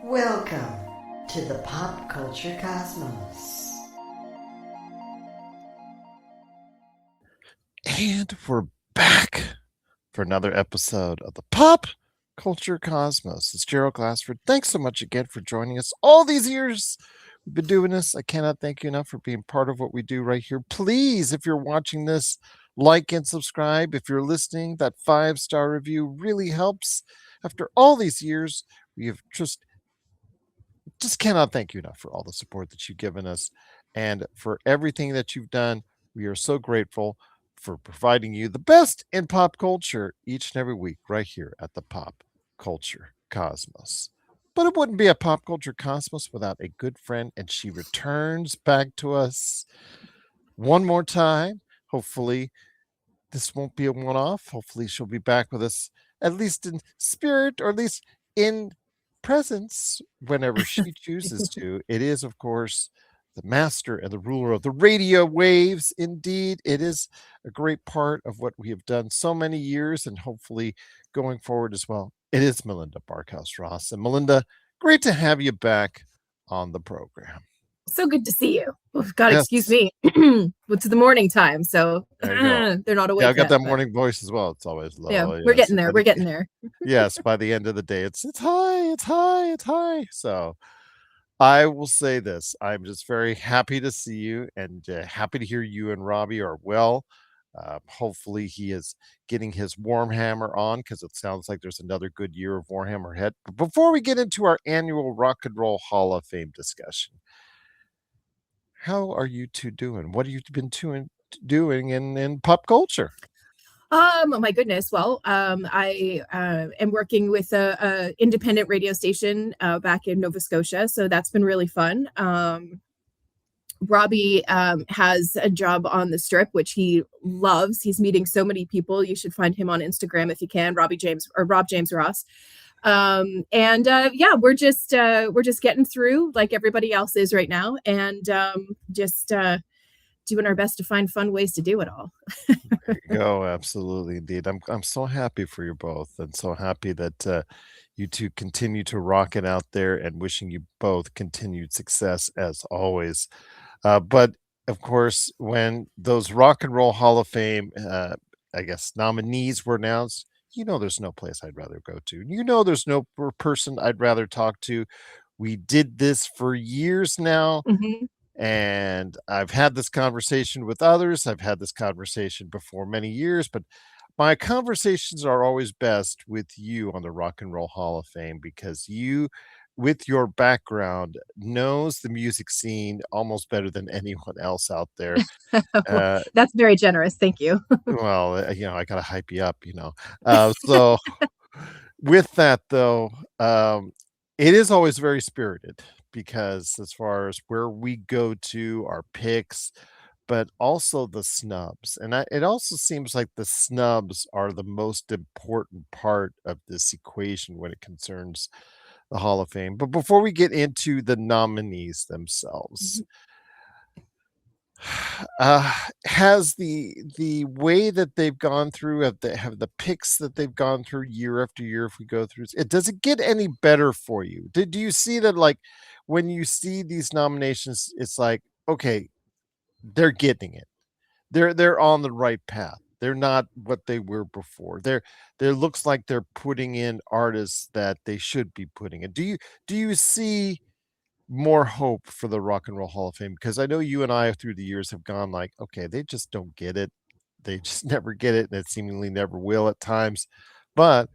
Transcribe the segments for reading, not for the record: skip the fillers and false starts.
Welcome to the pop culture cosmos. And we're back for another episode of the Pop Culture Cosmos. It's Gerald Glassford. Thanks so much again for joining us all these years. We've been doing this. I cannot thank you enough for being part of what we do right here. Please, if you're watching this, like and subscribe. If you're listening, that 5-star review really helps. After all these years, we have just cannot thank you enough for all the support that you've given us and for everything that you've done. We are so grateful for providing you the best in pop culture each and every week right here at the Pop Culture Cosmos. But it wouldn't be a Pop Culture Cosmos without a good friend, and she returns back to us one more time. Hopefully, this won't be a one off. Hopefully, she'll be back with us at least in spirit, or at least in presence whenever she chooses to. It is, of course, the master and the ruler of the radio waves. Indeed, it is a great part of what we have done so many years and hopefully going forward as well. It is Melinda Barkhouse-Ross. And Melinda, great to have you back on the program. So good to see you. Oh, God, Yes. excuse me. It's the morning time, so they're not awake. Yeah, I've got yet, that but morning voice as well. It's always low. yeah, we're getting there. We're getting there. Yes, by the end of the day, it's high. So I will say this: I'm just very happy to see you, and happy to hear you and Robbie are well. Hopefully, he is getting his Warhammer on, because it sounds like there's another good year of Warhammer ahead. But before we get into our annual Rock and Roll Hall of Fame discussion, how are you two doing? What have you been doing in pop culture? Oh my goodness. Well, I am working with a independent radio station back in Nova Scotia, so that's been really fun. Robbie has a job on the Strip, which he loves. He's meeting so many people. You should find him on Instagram if you can, Rob James Ross. Yeah, we're just getting through like everybody else is right now, and just doing our best to find fun ways to do it all. There you go. Absolutely, indeed. I'm so happy for you both, and so happy that you two continue to rock it out there, and wishing you both continued success as always. But of course, when those Rock and Roll Hall of Fame, I guess, nominees were announced, there's no place I'd rather go to. There's no person I'd rather talk to. We did this for years now. Mm-hmm. And I've had this conversation with others. I've had this conversation before many years, but my conversations are always best with you on the Rock and Roll Hall of Fame, because you, with your background, knows the music scene almost better than anyone else out there. That's very generous. Thank you. Well, I gotta hype you up, So with that though, it is always very spirited, because as far as where we go to, our picks, but also the snubs. And it also seems like the snubs are the most important part of this equation when it concerns the Hall of Fame. But before we get into the nominees themselves, has the way that they've gone through, have the picks that they've gone through year after year, if we go through it, does it get any better for you? Do you see that, like, when you see these nominations, it's like, okay, they're getting it, they're on the right path, they're not what they were before, there looks like they're putting in artists that they should be putting in? Do you see more hope for the Rock and Roll Hall of Fame? Because I know you and I through the years have gone like, okay, they just don't get it. They just never get it, and it seemingly never will at times. But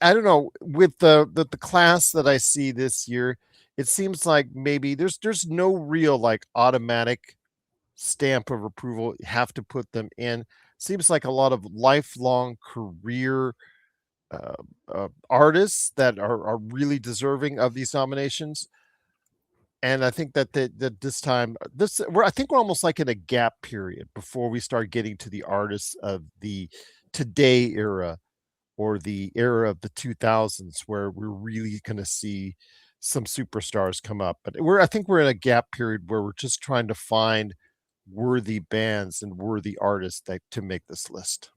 I don't know, with the class that I see this year, it seems like maybe there's no real like automatic stamp of approval. You have to put them in. Seems like a lot of lifelong career artists that are really deserving of these nominations. And I think that this time, I think we're almost like in a gap period before we start getting to the artists of the today era, or the era of the 2000s, where we're really going to see some superstars come up. But I think we're in a gap period where we're just trying to find worthy bands and worthy artists to make this list.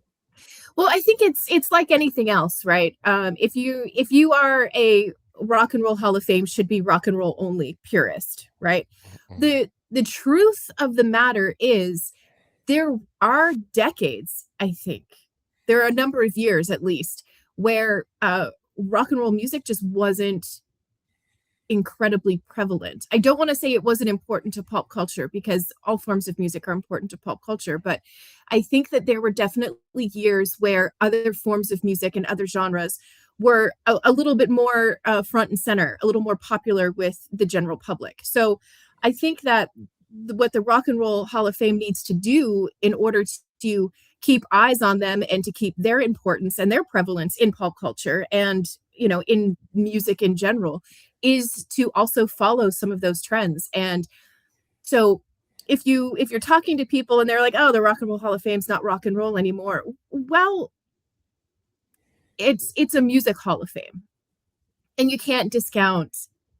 Well, I think it's like anything else, right? If you are a Rock and Roll Hall of Fame should be rock and roll only purist, right? Mhm. The truth of the matter is there are decades, I think, there are a number of years at least, where rock and roll music just wasn't incredibly prevalent. I don't want to say it wasn't important to pop culture, because all forms of music are important to pop culture, but I think that there were definitely years where other forms of music and other genres were a little bit more front and center, a little more popular with the general public. So I think that what the Rock and Roll Hall of Fame needs to do in order to keep eyes on them and to keep their importance and their prevalence in pop culture and, you know, in music in general, is to also follow some of those trends. And so if you're talking to people and they're like, oh, the Rock and Roll Hall of Fame's not rock and roll anymore, well, it's a music hall of fame, and you can't discount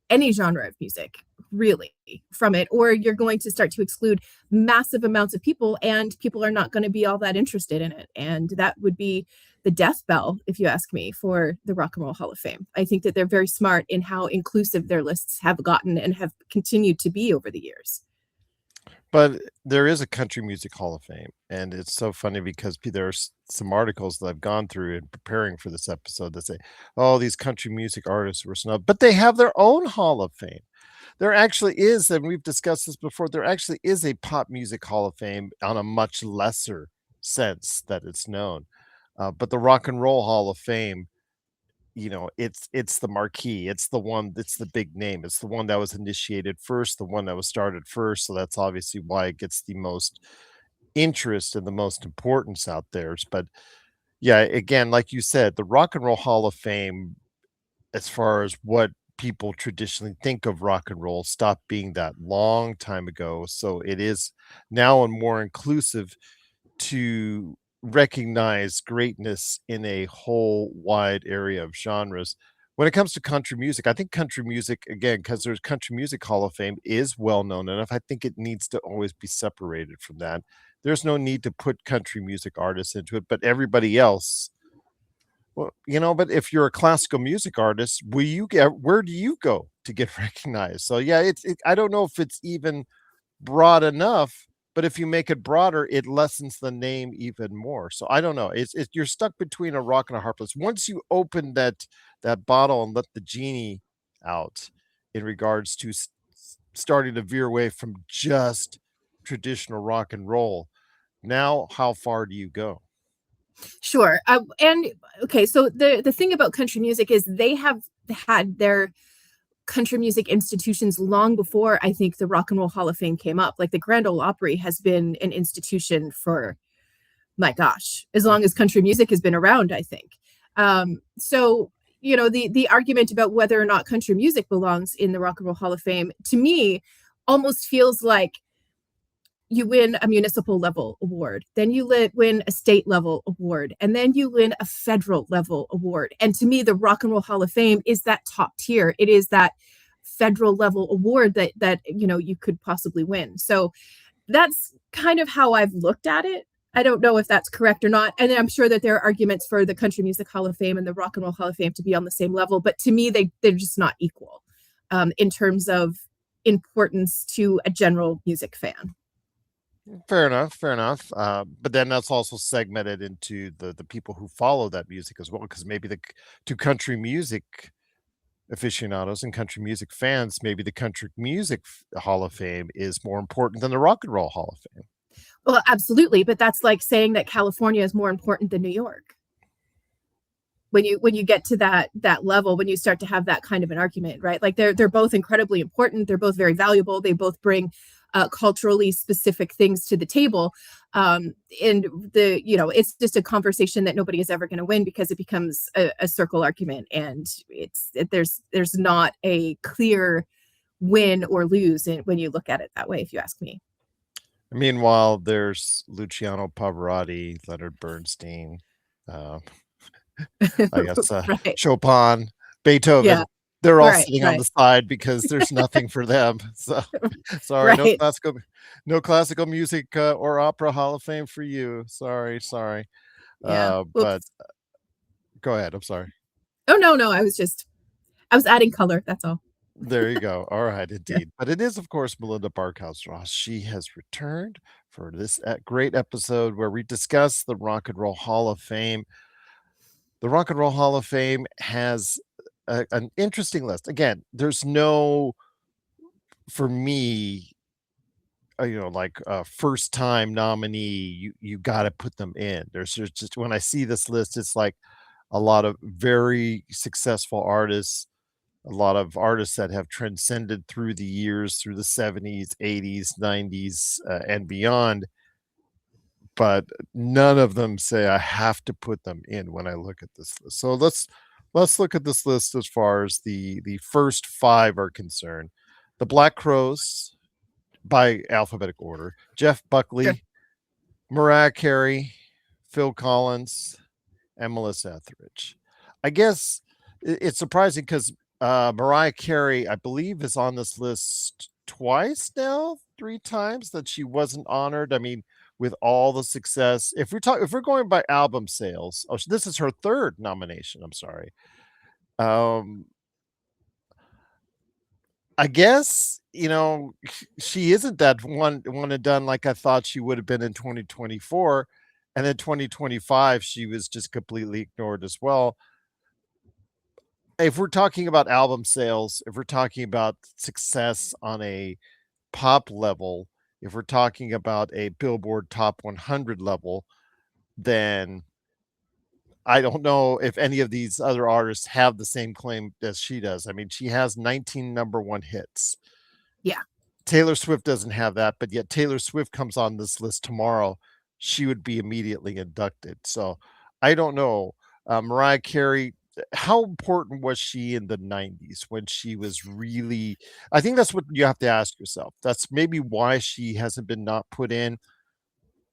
any genre of music really from it, or you're going to start to exclude massive amounts of people, and people are not going to be all that interested in it. And that would be the death bell, if you ask me, for the Rock and Roll Hall of Fame. I think that they're very smart in how inclusive their lists have gotten and have continued to be over the years. But there is a country music hall of fame, and it's so funny because there's some articles that I've gone through in preparing for this episode that say, "Oh, these country music artists were snubbed," but they have their own hall of fame. There actually is, and we've discussed this before. There actually is a pop music hall of fame on a much lesser sense that it's known, but the Rock and Roll Hall of Fame, you know, it's the marquee, it's the one that's the big name, it's the one that was initiated first, the one that was started first, so that's obviously why it gets the most interest and the most importance out there. But yeah, again, like you said, the Rock and Roll Hall of Fame, as far as what people traditionally think of rock and roll, stopped being that long time ago, so it is now and more inclusive to recognize greatness in a whole wide area of genres. When it comes to country music, I think country music, again, because there's Country Music Hall of Fame, is well known enough. I think it needs to always be separated from that. There's no need to put country music artists into it, but everybody else, well, you know, but if you're a classical music artist, will you get, where do you go to get recognized? So yeah, I don't know if it's even broad enough, but if you make it broader, it lessens the name even more. So I don't know. It's you're stuck between a rock and a hard place. Once you open that bottle and let the genie out in regards to starting to veer away from just traditional rock and roll, now how far do you go? Sure. And okay, so the thing about country music is they have had their country music institutions long before I think the Rock and Roll Hall of Fame came up. Like the Grand Ole Opry has been an institution for, my gosh, as long as country music has been around, I think. So you know, the argument about whether or not country music belongs in the Rock and Roll Hall of Fame, to me, almost feels like you win a municipal level award, then you win a state level award, and then you win a federal level award. And to me, the Rock and Roll Hall of Fame is that top tier. It is that federal level award that you know you could possibly win. So that's kind of how I've looked at it. I don't know if that's correct or not. And I'm sure that there are arguments for the Country Music Hall of Fame and the Rock and Roll Hall of Fame to be on the same level. But to me, they're just not equal in terms of importance to a general music fan. Fair enough, fair enough. But then that's also segmented into the people who follow that music as well, because maybe to country music aficionados and country music fans, maybe the Country Music Hall of Fame is more important than the Rock and Roll Hall of Fame. Well, absolutely, but that's like saying that California is more important than New York. When you get to that level, when you start to have that kind of an argument, right? Like they're both incredibly important. They're both very valuable. They both bring culturally specific things to the table. And it's just a conversation that nobody is ever going to win, because it becomes a circle argument, and there's not a clear win or lose when you look at it that way, if you ask me. Meanwhile, there's Luciano Pavarotti, Leonard Bernstein, I guess Right. Chopin, Beethoven. Yeah. They're all Right, sitting on right. the side because there's nothing for them. So sorry, Right. no classical music or opera Hall of Fame for you. Sorry. Yeah. But Whoops. go ahead. I'm sorry. Oh, no. I I was adding color. That's all. There you go. All right, indeed. But it is, of course, Melinda Barkhouse-Ross. She has returned for this great episode where we discuss the Rock and Roll Hall of Fame. The Rock and Roll Hall of Fame has an interesting list. Again, there's no, for me, like a first time nominee, you got to put them in. There's just, when I see this list, it's like a lot of very successful artists, a lot of artists that have transcended through the years, through the 70s, 80s, 90s, and beyond. But none of them say I have to put them in when I look at this list. So let's look at this list as far as the first 5 are concerned. The Black Crowes, by alphabetical order: Jeff Buckley, Sure. Mariah Carey, Phil Collins, and Melissa Etheridge. I guess it's surprising because Mariah Carey, I believe, is on this list twice now, 3 times that she wasn't honored. I mean, with all the success, if we're going by album sales, this is her 3rd nomination. I'm sorry. I guess, she isn't that one and done like I thought she would have been in 2024. And then 2025, she was just completely ignored as well. If we're talking about album sales, if we're talking about success on a pop level, if we're talking about a Billboard Top 100 level, then I don't know if any of these other artists have the same claim as she does. I mean, she has 19 number 1 hits. Yeah. Taylor Swift doesn't have that, but yet Taylor Swift comes on this list tomorrow. She would be immediately inducted. So I don't know. Mariah Carey, how important was she in the 90s when she was really, I think that's what you have to ask yourself. That's maybe why she hasn't been not put in.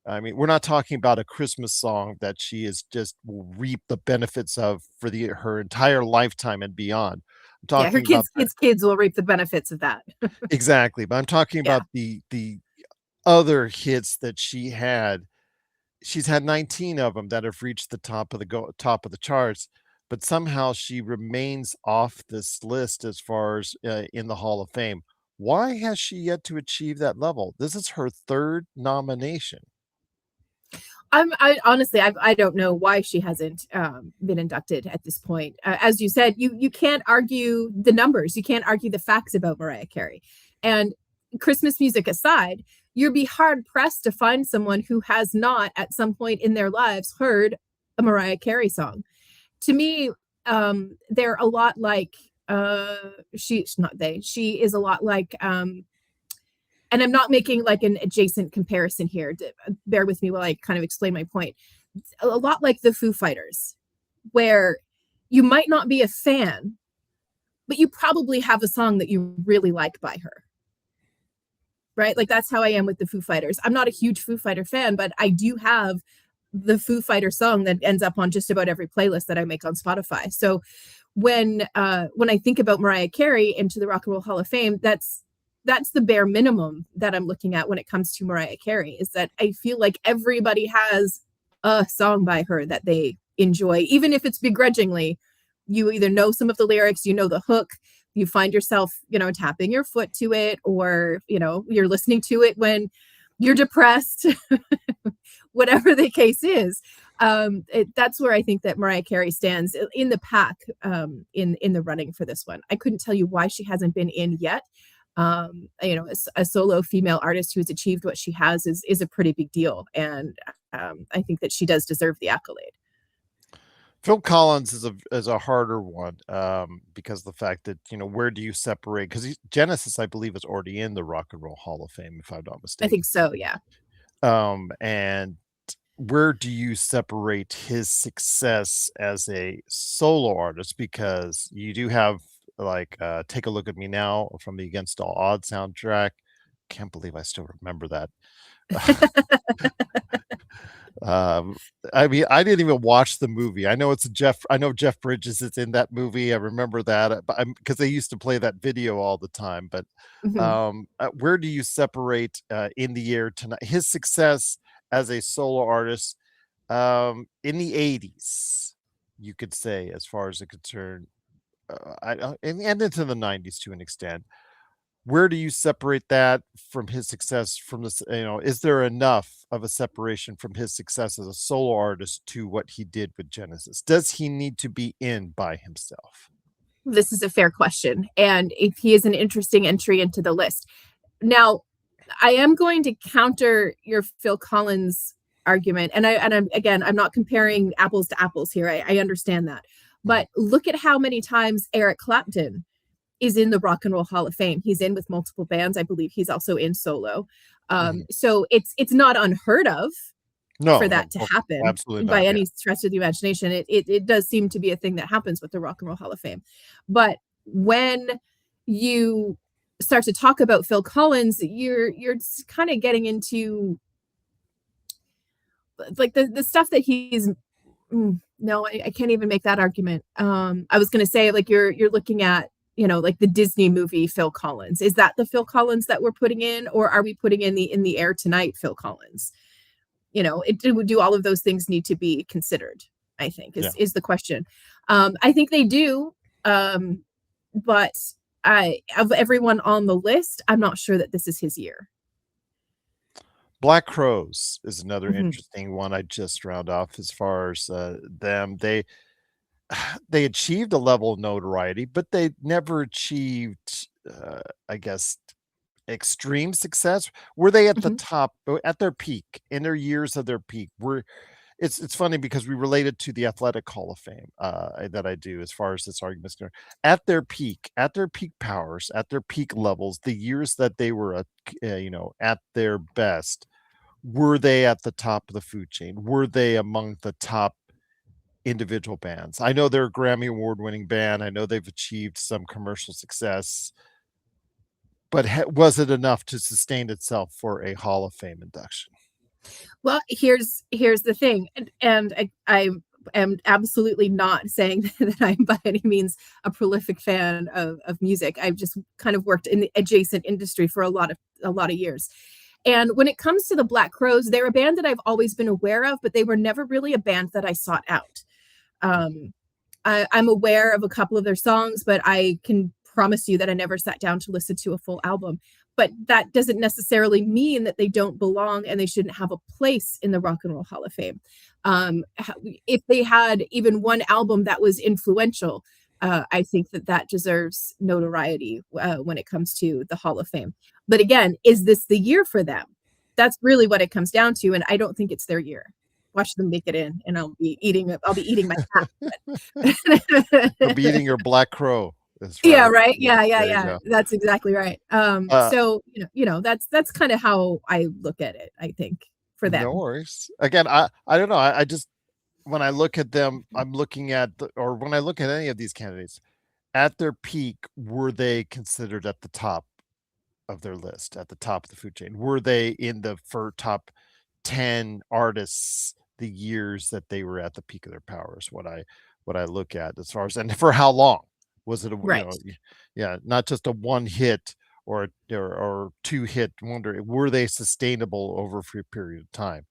I mean, we're not talking about a Christmas song that she is just will reap the benefits of for her entire lifetime and beyond. I'm talking her about kids will reap the benefits of that. exactly, but I'm talking about the other hits that she had. She's had 19 of them that have reached the top of the charts, but somehow she remains off this list as far as in the Hall of Fame. Why has she yet to achieve that level? This is her 3rd nomination. I honestly, I don't know why she hasn't been inducted at this point. As you said, you can't argue the numbers. You can't argue the facts about Mariah Carey. And Christmas music aside, you'd be hard pressed to find someone who has not at some point in their lives heard a Mariah Carey song. To me, they're a lot like she is a lot like and I'm not making like an adjacent comparison here. Bear with me while I kind of explain my point. A lot like the Foo Fighters, where you might not be a fan, but you probably have a song that you really like by her. Right? Like that's how I am with the Foo Fighters. I'm not a huge Foo Fighter fan, but I do have the Foo Fighter song that ends up on just about every playlist that I make on Spotify. So when I think about Mariah Carey into the Rock and Roll Hall of Fame, that's the bare minimum that I'm looking at when it comes to Mariah Carey, is that I feel like everybody has a song by her that they enjoy, even if it's begrudgingly. You either know some of the lyrics, you know the hook, you find yourself, tapping your foot to it, or, you're listening to it when you're depressed, whatever the case is. That's where I think that Mariah Carey stands in the pack, in the running for this one. I couldn't tell you why she hasn't been in yet. A solo female artist who has achieved what she has is a pretty big deal, and I think that she does deserve the accolade. Phil Collins is a harder one because of the fact that where do you separate, because Genesis, I believe, is already in the Rock and Roll Hall of Fame, if I'm not mistaken. I think so, yeah. And where do you separate his success as a solo artist, because you do have like Take a Look at Me Now from the Against All Odds soundtrack. Can't believe I still remember that. I mean, I didn't even watch the movie. I know Jeff Bridges is in that movie. I remember that because they used to play that video all the time. But where do you separate In the Air Tonight, his success as a solo artist in the 80s, you could say, as far as it's concerned? and into the 90s to an extent. Where do you separate that from his success from this? Is there enough of a separation from his success as a solo artist to what he did with Genesis? Does he need to be in by himself? This is a fair question, and if he is an interesting entry into the list. Now, I am going to counter your Phil Collins argument, and I'm not comparing apples to apples here. I understand that, but look at how many times Eric Clapton is in the Rock and Roll Hall of Fame. He's in with multiple bands. I believe he's also in solo. So it's not unheard of for that to happen by any stretch of the imagination. It does seem to be a thing that happens with the Rock and Roll Hall of Fame. But when you start to talk about Phil Collins, you're kind of getting into like the stuff that he's no, I can't even make that argument. I was going to say, like, you're looking at, like the Disney movie Phil Collins. Is that the Phil Collins that we're putting in, or are we putting in the Air Tonight Phil Collins? Do all of those things need to be considered, I think is the question. I think they do. But of everyone on the list, I'm not sure that this is his year. Black Crowes is another interesting one I just round off as far as them. They achieved a level of notoriety, but they never achieved, I guess, extreme success. Were they at the top, at their peak, in their years of their peak? It's funny because we related to the Athletic Hall of Fame that I do as far as this argument is concerned. At their peak powers, at their peak levels, the years that they were at their best, were they at the top of the food chain? Were they among the top individual bands? I know they're a Grammy Award-winning band. I know they've achieved some commercial success, but was it enough to sustain itself for a Hall of Fame induction? Well, here's the thing, and I am absolutely not saying that I'm by any means a prolific fan of music. I've just kind of worked in the adjacent industry for a lot of years. And when it comes to the Black Crowes, they're a band that I've always been aware of, but they were never really a band that I sought out. I'm aware of a couple of their songs, but I can promise you that I never sat down to listen to a full album. But that doesn't necessarily mean that they don't belong and they shouldn't have a place in the Rock and Roll Hall of Fame. If they had even one album that was influential, I think that deserves notoriety when it comes to the Hall of Fame. But again, is this the year for them? That's really what it comes down to, and I don't think it's their year. Watch them make it in, and I'll be eating my cat. You'll be eating your Black Crow. Yeah, right. Yeah. That's exactly right. So that's kind of how I look at it, I think, for them. No worries. Again, I don't know. I just, when I look at them, I'm looking at when I look at any of these candidates at their peak, were they considered at the top of their list, at the top of the food chain? Were they in the top 10 artists the years that they were at the peak of their powers? What I look at as far as, and for how long? Was it not just a one hit or two hit wonder? Were they sustainable over a period of time?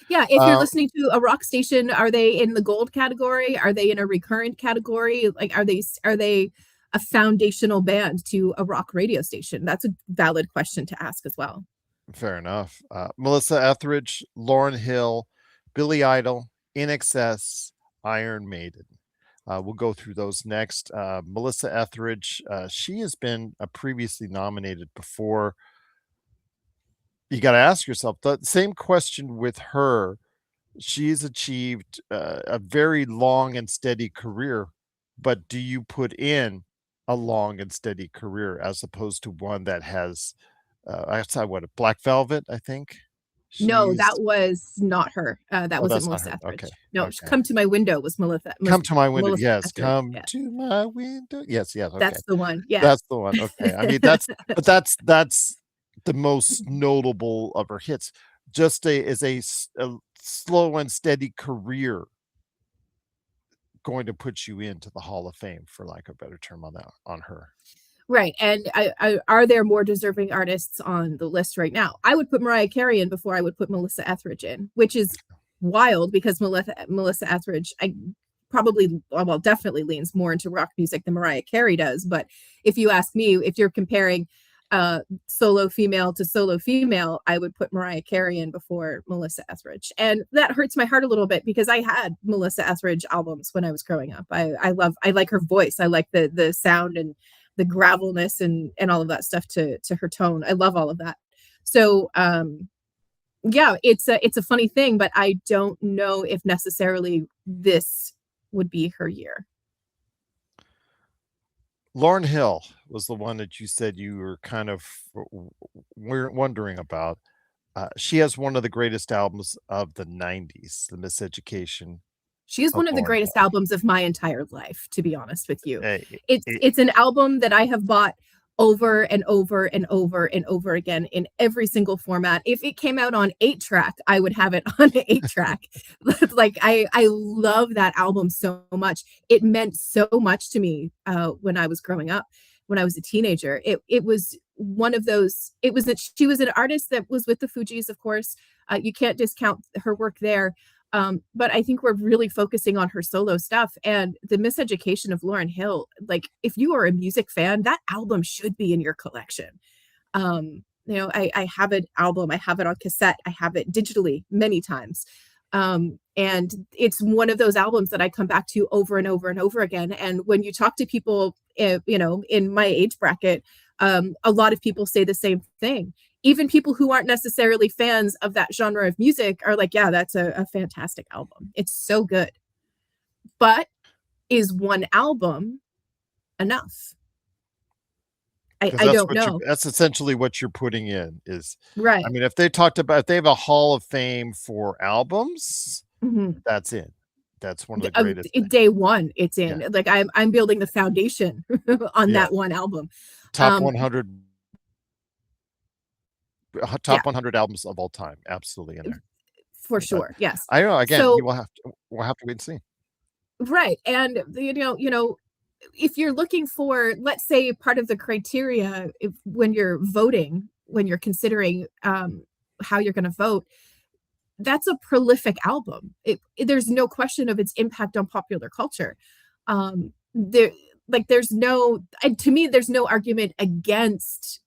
Yeah, if you're listening to a rock station, are they in the gold category? Are they in a recurrent category? Like, are they a foundational band to a rock radio station? That's a valid question to ask as well. Fair enough. Melissa Etheridge, Lauryn Hill, Billy Idol, INXS, Iron Maiden. We'll go through those next. Melissa Etheridge, she has been previously nominated before. You got to ask yourself the same question with her. She's achieved a very long and steady career, but do you put in a long and steady career as opposed to one that has, Black Velvet, I think? No, that was not her. That wasn't Melissa Etheridge. Okay. No, okay. Come to My Window was Melissa. Come to My Window. Yes. Etheridge. Come to My Window. Yes. Okay. That's the one. Yeah. That's the one. Okay. I mean, that's the most notable of her hits. Just is a slow and steady career going to put you into the Hall of Fame, for lack of a better term, on her. Right. And are there more deserving artists on the list right now? I would put Mariah Carey in before I would put Melissa Etheridge in, which is wild because Melissa Etheridge, probably, well, definitely leans more into rock music than Mariah Carey does. But if you ask me, if you're comparing solo female to solo female, I would put Mariah Carey in before Melissa Etheridge. And that hurts my heart a little bit because I had Melissa Etheridge albums when I was growing up. I like her voice. I like the sound and the gravelness and all of that stuff to her tone. I love all of that. So yeah, it's a funny thing, but I don't know if necessarily this would be her year. Lauryn Hill was the one that you said you were kind of wondering about. She has one of the greatest albums of the 90s, The Miseducation. She is one of the Lauryn greatest Hill. albums of my entire life, to be honest with you. Hey, It's an album that I have bought over and over and over and over again in every single format. If it came out on 8-track, I would have it on 8-track. Like I love that album so much. It meant so much to me when I was growing up, when I was a teenager. It was one of those. She was an artist that was with the Fugees, of course. You can't discount her work there. But I think we're really focusing on her solo stuff, and The Miseducation of Lauryn Hill. Like, if you are a music fan, that album should be in your collection. I have an album, I have it on cassette, I have it digitally many times. And it's one of those albums that I come back to over and over and over again. And when you talk to people, in my age bracket, a lot of people say the same thing. Even people who aren't necessarily fans of that genre of music are like, yeah, that's a fantastic album. It's so good. But is one album enough? I don't know. That's essentially what you're putting in is, right. I mean, if they have a Hall of Fame for albums, that's in. That's one of the greatest. Day one, it's in. Yeah. Like I'm building the foundation on that one album. Top 100 albums of all time, absolutely in there for sure. Yes, I know. Again, so, we'll have to wait and see. Right, and if you're looking for, let's say, part of the criteria when you're voting, when you're considering how you're going to vote, that's a prolific album. There's no question of its impact on popular culture. There's no argument against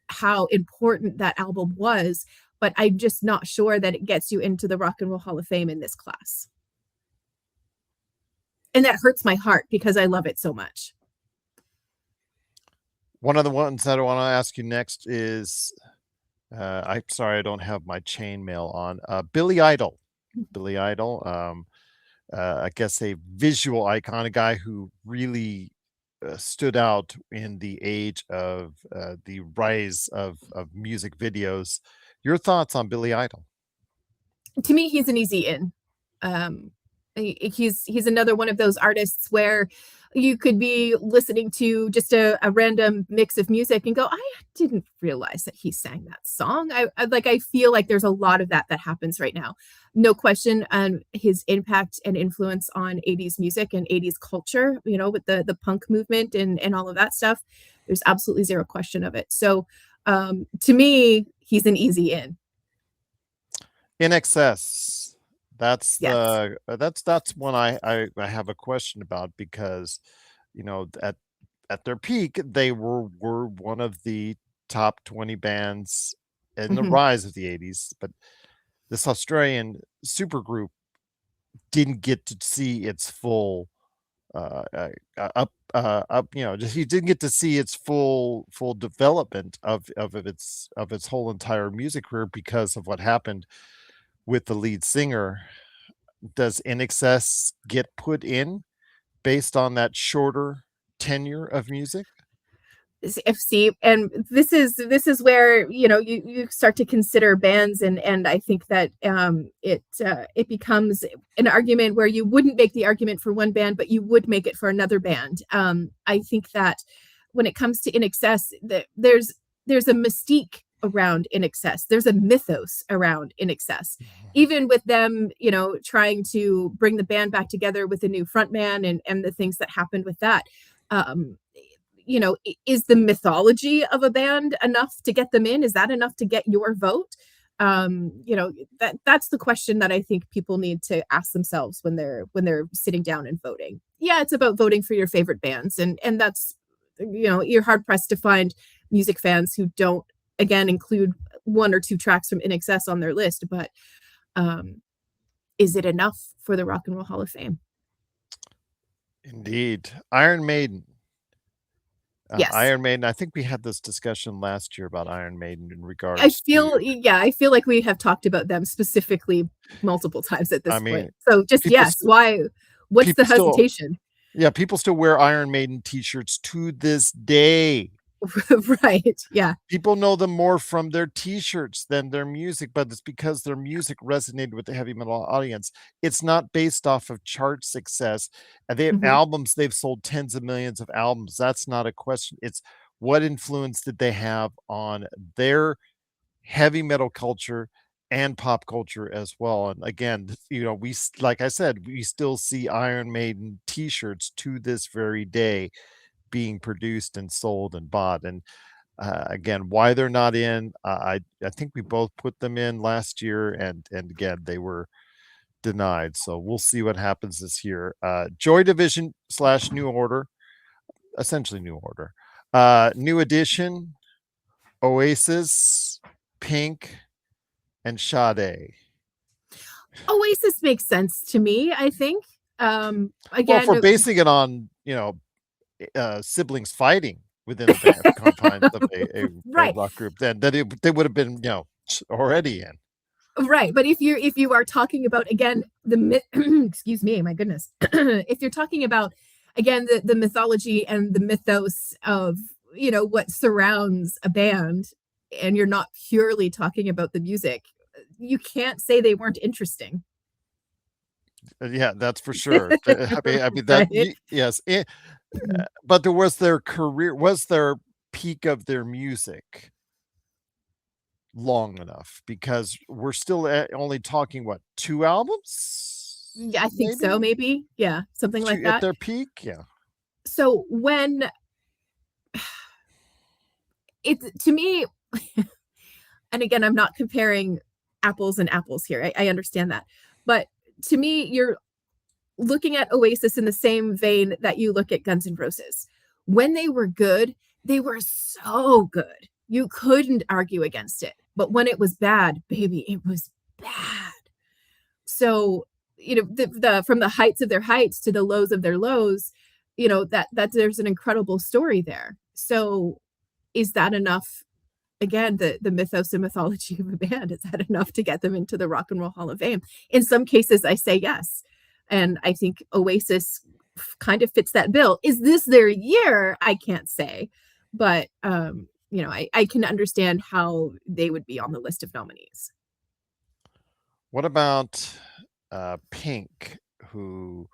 how important that album was, but I'm just not sure that it gets you into the Rock and Roll Hall of Fame in this class. And that hurts my heart because I love it so much. One of the ones that I want to ask you next is, I'm sorry, I don't have my chainmail on. Billy Idol. Billy Idol, I guess a visual icon, a guy who really stood out in the age of the rise of music videos. Your thoughts on Billy Idol? To me, he's an easy in. He's another one of those artists where you could be listening to just a random mix of music and go, I didn't realize that he sang that song. I feel like there's a lot of that happens right now. No question on his impact and influence on 80s music and 80s culture, with the punk movement and all of that stuff. There's absolutely zero question of it. So to me, he's an easy in. In Excess. That's yes. that's one I have a question about because, at their peak, they were one of the top 20 bands in the rise of the 80s, but this Australian supergroup didn't get to see its full he didn't get to see its full development of its whole entire music career because of what happened with the lead singer. Does In Excess get put in based on that shorter tenure of music? FC, and this is where you start to consider bands, and I think that it becomes an argument where you wouldn't make the argument for one band, but you would make it for another band. I think that when it comes to In Excess, there's a mystique around In Excess. There's a mythos around In Excess, even with them, trying to bring the band back together with a new frontman and the things that happened with that. Is the mythology of a band enough to get them in? Is that enough to get your vote? That's the question that I think people need to ask themselves when they're sitting down and voting. Yeah, it's about voting for your favorite bands, and that's, you're hard pressed to find music fans who don't, again, include one or two tracks from INXS on their list. But is it enough for the Rock and Roll Hall of Fame? Indeed. Iron Maiden. Yes. Iron Maiden. I think we had this discussion last year about Iron Maiden in regards I feel like we have talked about them specifically multiple times at this point. So just why? What's the hesitation? People still wear Iron Maiden t-shirts to this day. Right. Yeah. People know them more from their t-shirts than their music, but it's because their music resonated with the heavy metal audience. It's not based off of chart success. And they have albums, they've sold tens of millions of albums. That's not a question. It's what influence did they have on their heavy metal culture and pop culture as well. And again, we, like I said, we still see Iron Maiden t-shirts to this very day being produced and sold and bought. And again, why they're not in, I think we both put them in last year, and again, they were denied. So we'll see what happens this year. Joy Division / New Order, essentially New Order, New Edition, Oasis, Pink, and Sade. Oasis makes sense to me, I think. Again, well, for basing it on siblings fighting within the confines of a rock group, then they would have been already in. Right, but if you are talking about, again, the excuse me, my goodness, if you're talking about, again, the mythology and the mythos of what surrounds a band, and you're not purely talking about the music, you can't say they weren't interesting. Yeah, that's for sure. I mean that. Right? Yes. But there was their career, was their peak of their music long enough? Because we're still only talking, what, 2 albums? Yeah, I think so, maybe. Yeah, something like that. At their peak, yeah. So when it's, to me, and again, I'm not comparing apples and apples here. I understand that. But to me, you're looking at Oasis in the same vein that you look at Guns N' Roses. When they were good, they were so good. You couldn't argue against it. But when it was bad, baby, it was bad. So, from the heights of their heights to the lows of their lows, that there's an incredible story there. So is that enough? Again, the mythos and mythology of a band, is that enough to get them into the Rock and Roll Hall of Fame? In some cases, I say yes. And I think Oasis kind of fits that bill. Is this their year? I can't say. But, I can understand how they would be on the list of nominees. What about Pink, who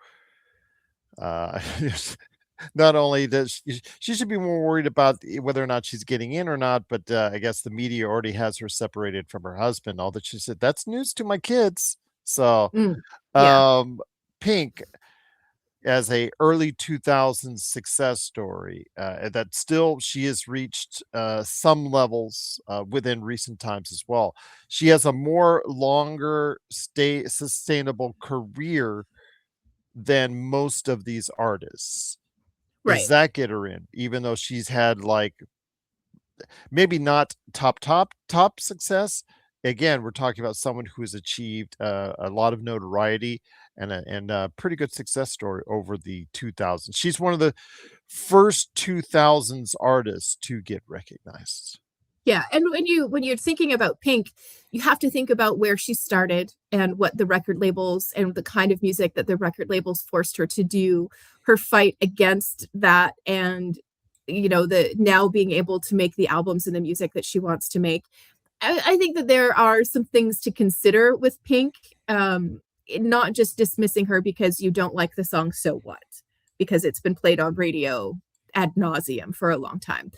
not only does she should be more worried about whether or not she's getting in or not, but I guess the media already has her separated from her husband. All that she said, that's news to my kids. So Pink, as a early 2000s success story, that still she has reached some levels within recent times as well. She has a more longer sustainable career than most of these artists. Right. Does that get her in, even though she's had, like, maybe not top success? Again, we're talking about someone who has achieved a lot of notoriety and a pretty good success story over the 2000s. She's one of the first 2000s artists to get recognized. Yeah, and when you're thinking about Pink, you have to think about where she started and what the record labels and the kind of music that the record labels forced her to do, her fight against that, and the now being able to make the albums and the music that she wants to make. I think that there are some things to consider with Pink, not just dismissing her because you don't like the song So What, because it's been played on radio ad nauseum for a long time.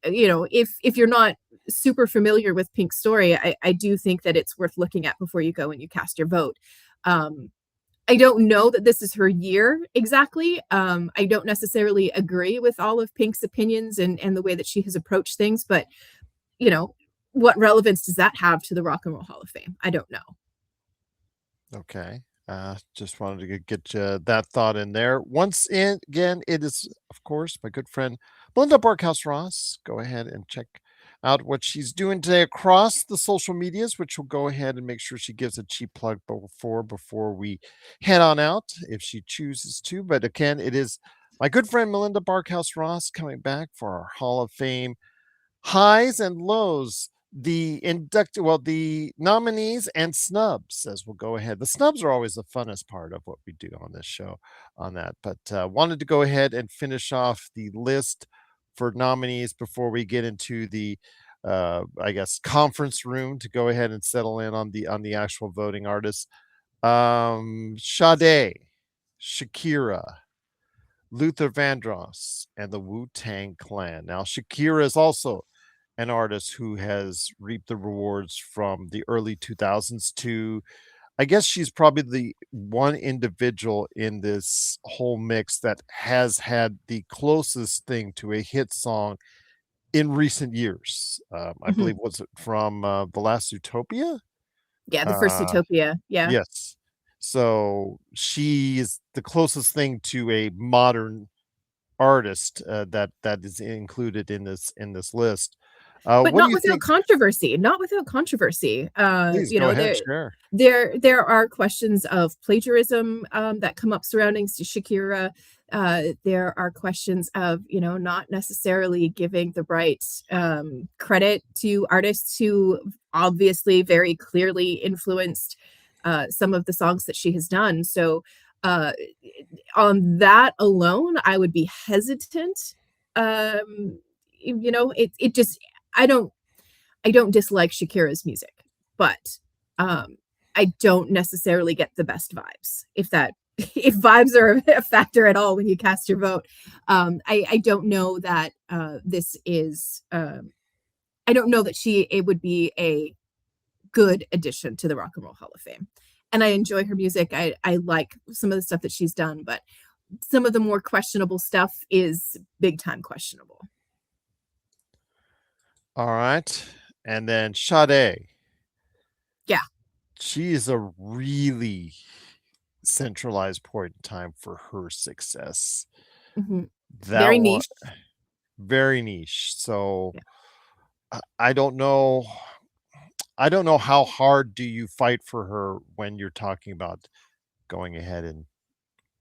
If you're not super familiar with Pink's story, I do think that it's worth looking at before you go and you cast your vote. I don't know that this is her year exactly. I don't necessarily agree with all of Pink's opinions and the way that she has approached things, but what relevance does that have to the Rock and Roll Hall of Fame? I don't know. Okay. Just wanted to get that thought in there. Once again, it is, of course, my good friend Melinda Barkhouse-Ross. Go ahead and check out what she's doing today across the social medias, which will go ahead and make sure she gives a cheap plug before we head on out, if she chooses to. But again, it is my good friend Melinda Barkhouse-Ross coming back for our Hall of Fame highs and lows, the nominees and snubs, as we'll go ahead. The snubs are always the funnest part of what we do on this show on that, but wanted to go ahead and finish off the list for nominees before we get into the I guess conference room to go ahead and settle in on the actual voting artists. Sade, Shakira, Luther Vandross, and the Wu-Tang Clan. Now, Shakira is also an artist who has reaped the rewards from the early 2000s to, I guess she's probably the one individual in this whole mix that has had the closest thing to a hit song in recent years. I believe, was it from The Last Utopia? Yeah, the first Utopia. Yeah. Yes. So she is the closest thing to a modern artist that is included in this list. But What do not you without think? controversy. Not without controversy. Please You go know, ahead, share. there are questions of plagiarism that come up surrounding Shakira. There are questions of, you know, not necessarily giving the right credit to artists who obviously very clearly influenced some of the songs that she has done. So on that alone, I would be hesitant. You know, it just, I don't dislike Shakira's music, but I don't necessarily get the best vibes. If vibes are a factor at all when you cast your vote, I don't know that this is. I don't know that it would be a good addition to the Rock and Roll Hall of Fame. And I enjoy her music. I like some of the stuff that she's done, but some of the more questionable stuff is big time questionable. All right. And then Sade. Yeah. She is a really centralized point in time for her success. Very niche. Very niche. So I don't know. I don't know how hard do you fight for her when you're talking about going ahead and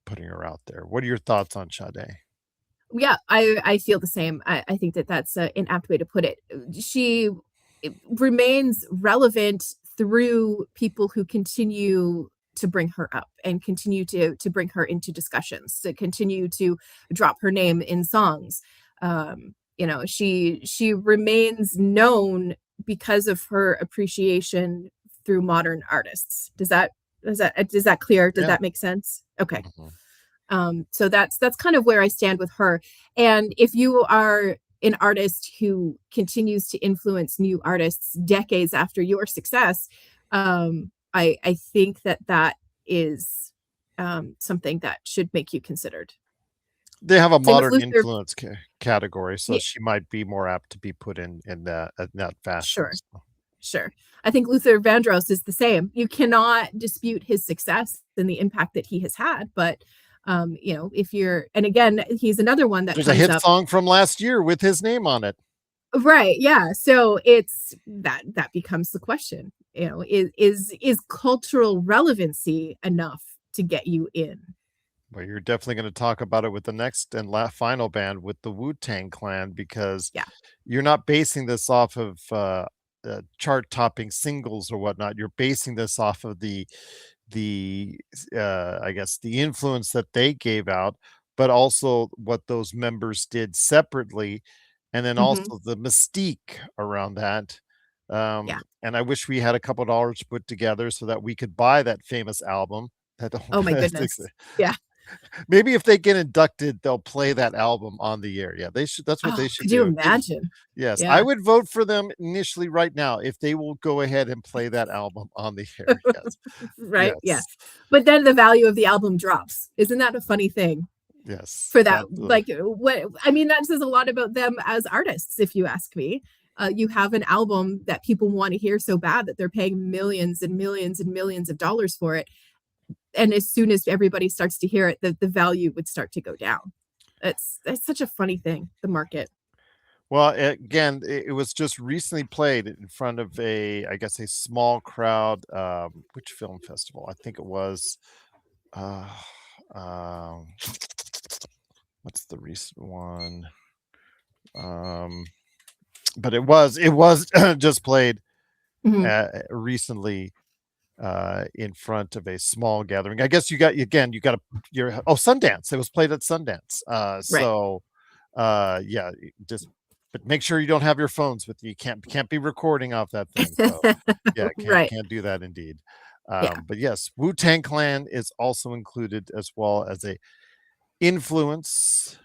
putting her out there. What are your thoughts on Sade? Yeah, I feel the same. I think that's an apt way to put it. She remains relevant through people who continue to bring her up and continue to bring her into discussions, to continue to drop her name in songs. You know, she remains known because of her appreciation through modern artists. Is that clear? Does that make sense? Okay. So that's kind of where I stand with her. And if you are an artist who continues to influence new artists decades after your success, I think that is something that should make you considered. They have a modern influence category, so she might be more apt to be put in that fashion. Sure. I think Luther Vandross is the same. You cannot dispute his success and the impact that he has had, but you know, and again, he's another one that there's a hit song from last year with his name on it. Right. Yeah. So it's that becomes the question, you know, is cultural relevancy enough to get you in? Well, you're definitely going to talk about it with the next and final band, with the Wu-Tang Clan, because you're not basing this off of chart-topping singles or whatnot. You're basing this off of the I guess the influence that they gave out, but also what those members did separately, and then also the mystique around that. And I wish we had a couple dollars put together so that we could buy that famous album. Oh my goodness. Yeah. Maybe if they get inducted, they'll play that album on the air. Yeah, they should. That's what they should do. Could you imagine? Yes, I would vote for them initially right now if they will go ahead and play that album on the air. Yes. Right. Yes. Yeah. But then the value of the album drops. Isn't that a funny thing? Yes. For that, like, what I mean, that says a lot about them as artists, if you ask me. You have an album that people want to hear so bad that they're paying millions and millions and millions of dollars for it. And as soon as everybody starts to hear it, the value would start to go down. That's such a funny thing, the market. Well, again, it was just recently played in front of I guess a small crowd. Which film festival? I think it was. What's the recent one? But it was just played recently in front of a small gathering. I guess you got Sundance. It was played at Sundance. So yeah, just but make sure you don't have your phones with you. Can't be recording off that thing. So yeah, can't do that indeed. But yes, Wu-Tang Clan is also included as well as a influence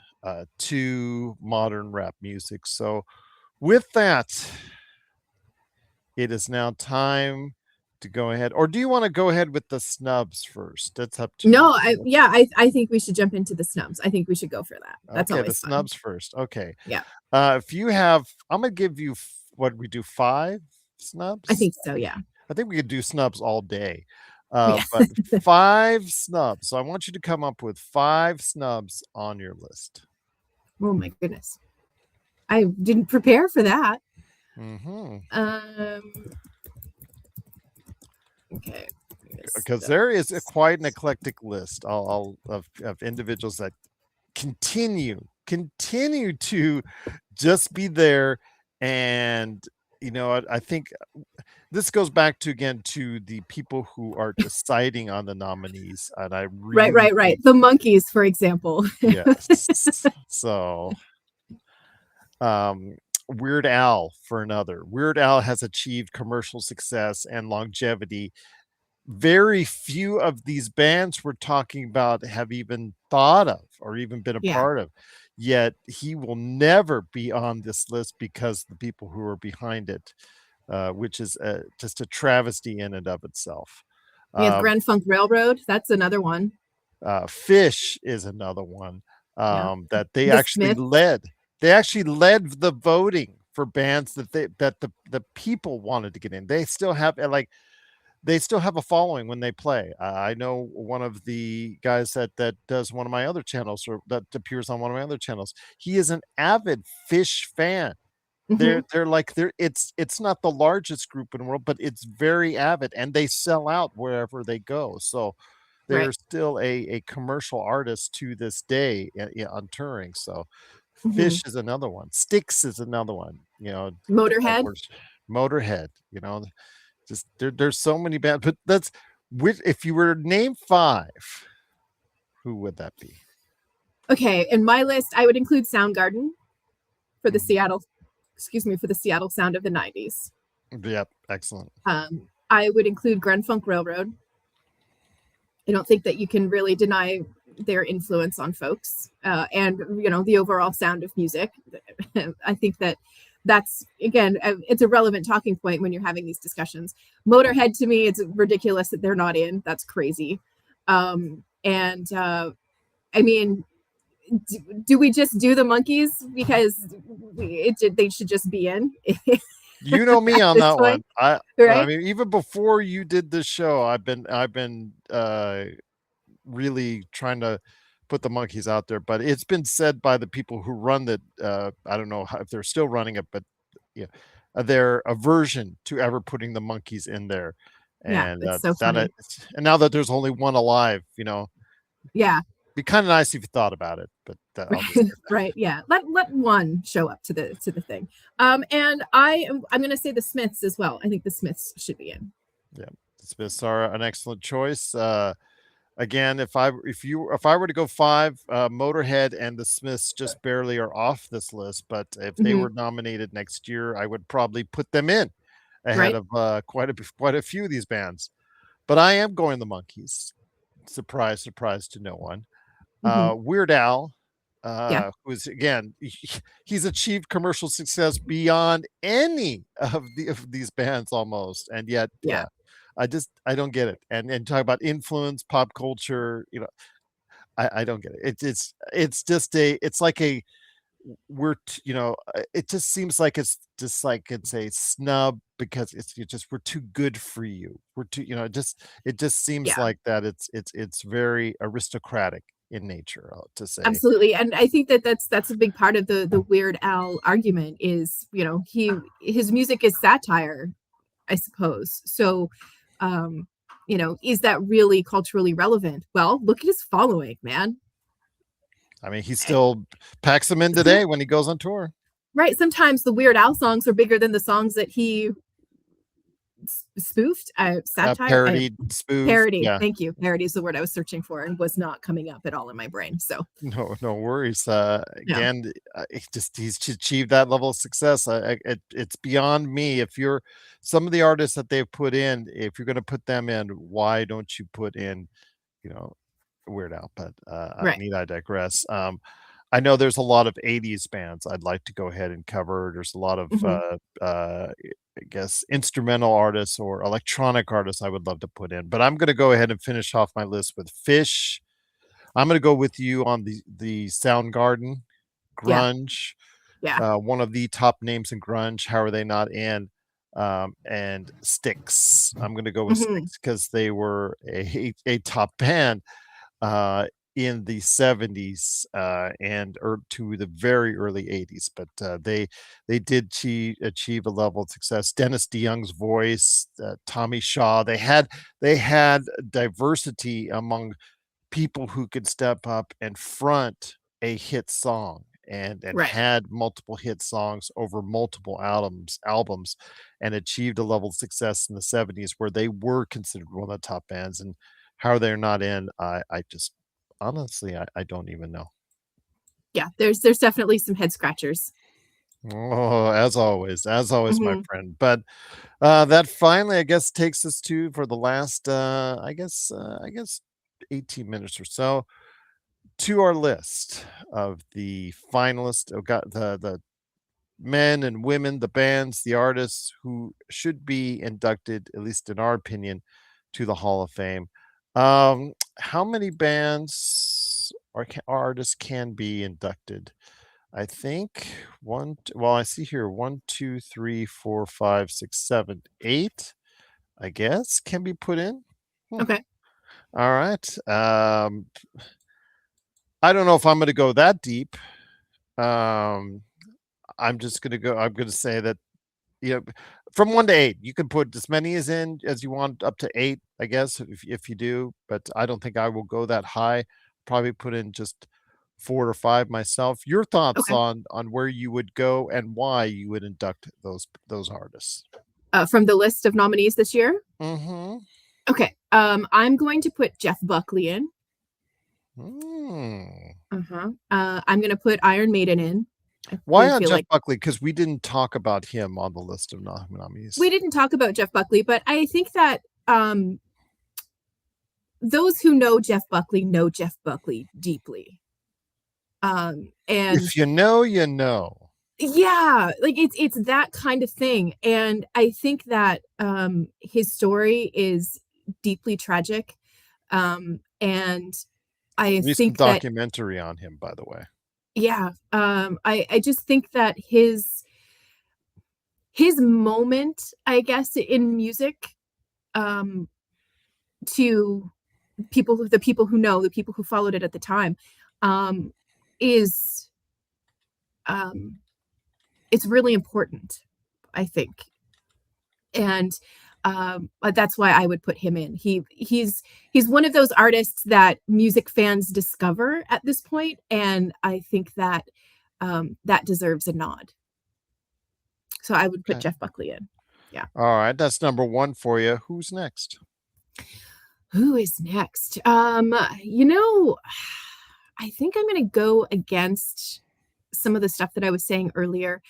to modern rap music. So with that, it is now time to go ahead, or do you want to go ahead with the snubs first? That's up to you. I think we should jump into the snubs. I think we should go for that. That's okay, always the snubs first. Okay. Yeah. If you have, I'm gonna give you what we do 5 snubs. I think so. Yeah. I think we could do snubs all day. But 5 snubs. So I want you to come up with 5 snubs on your list. Oh my goodness. I didn't prepare for that. Okay. Because there is quite an eclectic list of individuals that continue to just be there. And I think this goes back to the people who are deciding on the nominees, and I really right. The monkeys, for example. Yes. So Weird Al for another. Weird Al has achieved commercial success and longevity. Very few of these bands we're talking about have even thought of or even been a part of. Yet he will never be on this list because the people who are behind it, which is just a travesty in and of itself. We have Grand Funk Railroad. That's another one. Fish is another one that they actually led. They actually led the voting for bands that the people wanted to get in. They still have a following when they play. I know one of the guys that does one of my other channels, or that appears on one of my other channels. He is an avid Fish fan. It's not the largest group in the world, but it's very avid, and they sell out wherever they go. So they're still a commercial artist to this day on touring. So Fish is another one. Styx is another one. Motorhead. Just there's so many bands, but if you were to name 5, who would that be? Okay, in my list, I would include Soundgarden for the Seattle sound of the 90s. Yep, excellent. I would include Grand Funk Railroad. I don't think that you can really deny their influence on folks, and the overall sound of music. I think that's again, it's a relevant talking point when you're having these discussions. Motorhead, to me, it's ridiculous that they're not in. That's crazy. I mean, do we just do the monkeys because they should just be in? You know me on that one. I mean, even before you did this show, I've been really trying to put the monkeys out there, but it's been said by the people who run that, I don't know if they're still running it, but their aversion to ever putting the monkeys in there. And so funny. And now that there's only one alive, be kind of nice if you thought about it, but right. Yeah. Let one show up to the thing. And I'm going to say the Smiths as well. I think the Smiths should be in. Yeah. The Smiths are an excellent choice. Again, if I were to go 5, Motorhead and the Smiths just barely are off this list, but if they were nominated next year, I would probably put them in ahead of quite a few of these bands. But I am going the Monkees. Surprise to no one. Weird Al, who's again, he's achieved commercial success beyond any of these bands almost, and yet I don't get it. And talk about influence, pop culture, I don't get it. It's just it's like a it just seems like it's a snub because we're too good for you. We're too, it just seems Yeah. like that it's very aristocratic in nature, to say. Absolutely. And I think that's a big part of the Weird Al argument is, his music is satire, I suppose. So, is that really culturally relevant? Well, look at his following, man. I mean, he still packs them in today when he goes on tour. Right. Sometimes the Weird Al songs are bigger than the songs that he spoofed, satire, parodied, spoof. Parody. Yeah. Thank you. Parody is the word I was searching for and was not coming up at all in my brain. So no worries. Again, he's achieved that level of success. It's beyond me. If you're some of the artists that they've put in, if you're going to put them in, why don't you put in, Weird Al? But right. I digress. I know there's a lot of 80s bands I'd like to go ahead and cover. There's a lot of I guess instrumental artists or electronic artists I would love to put in, but I'm going to go ahead and finish off my list with Fish. I'm going to go with you on the Soundgarden, grunge. Yeah. One of the top names in grunge. How are they not in? And Styx. I'm going to go with Styx because they were a top band in the 70s and to the very early 80s, but they did achieve a level of success. Dennis DeYoung's voice, Tommy Shaw, they had diversity among people who could step up and front a hit song and had multiple hit songs over multiple albums and achieved a level of success in the 70s where they were considered one of the top bands. And how they're not in, I just honestly, I don't even know. Yeah, there's definitely some head scratchers. Oh, as always, my friend. But that finally, I guess, takes us to for the last, I guess, 18 minutes or so, to our list of the finalists. Got the men and women, the bands, the artists who should be inducted, at least in our opinion, to the Hall of Fame. How many bands or artists can be inducted? I think I see here 1, 2, 3, 4, 5, 6, 7, 8, I guess, can be put in. Okay. All right. I don't know if I'm going to go that deep. I'm going to say that, from 1 to 8, you can put as many as you want, up to 8, I guess, if you do, but I don't think I will go that high. Probably put in just 4 or 5 myself. Your thoughts on where you would go and why you would induct those artists? From the list of nominees this year? Mm-hmm. Okay. I'm going to put Jeff Buckley in. I'm going to put Iron Maiden in. Why on Jeff Buckley? Because we didn't talk about him on the list of nominees. We didn't talk about Jeff Buckley, but I think that those who know Jeff Buckley deeply. And if you know, you know. Yeah, like it's that kind of thing. And I think that his story is deeply tragic. And I think that documentary on him, by the way. Yeah. I just think that his moment, I guess, in music, to the people who know, the people who followed it at the time, is it's really important, I think. And that's why I would put him in. He's one of those artists that music fans discover at this point, and I think that that deserves a nod. So I would put Jeff Buckley in. Yeah. All right, that's number 1 for you. Who's next? Who is next? I think I'm going to go against some of the stuff that I was saying earlier.